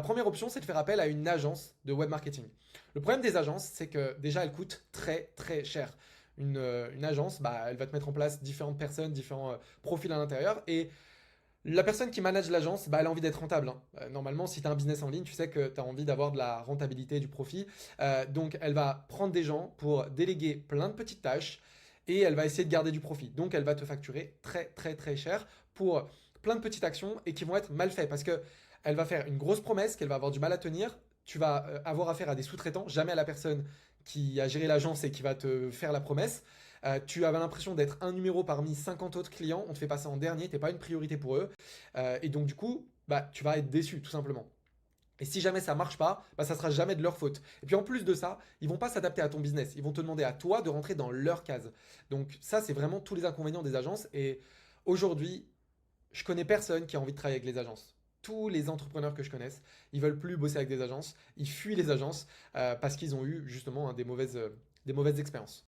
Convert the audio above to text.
première option, c'est de faire appel à une agence de web marketing. Le problème des agences, c'est que déjà, elles coûtent très très cher. Une agence, bah, elle va te mettre en place différentes personnes, différents profils à l'intérieur. Et la personne qui manage l'agence, bah, elle a envie d'être rentable, hein. Normalement, si tu as un business en ligne, tu sais que tu as envie d'avoir de la rentabilité, du profit. Donc, elle va prendre des gens pour déléguer plein de petites tâches et elle va essayer de garder du profit. Donc, elle va te facturer très, très, très cher pour plein de petites actions et qui vont être mal faites parce que elle va faire une grosse promesse qu'elle va avoir du mal à tenir. Tu vas avoir affaire à des sous-traitants, jamais à la personne qui a géré l'agence et qui va te faire la promesse. Tu avais l'impression d'être un numéro parmi 50 autres clients, on te fait passer en dernier, t'es pas une priorité pour eux. Et donc du coup, bah, tu vas être déçu tout simplement. Et si jamais ça marche pas, bah, ça sera jamais de leur faute. Et puis en plus de ça, ils vont pas s'adapter à ton business. Ils vont te demander à toi de rentrer dans leur case. Donc ça, c'est vraiment tous les inconvénients des agences. Et aujourd'hui, je connais personne qui a envie de travailler avec les agences. Tous les entrepreneurs que je connaisse, ils veulent plus bosser avec des agences. Ils fuient les agences parce qu'ils ont eu justement hein, des mauvaises expériences.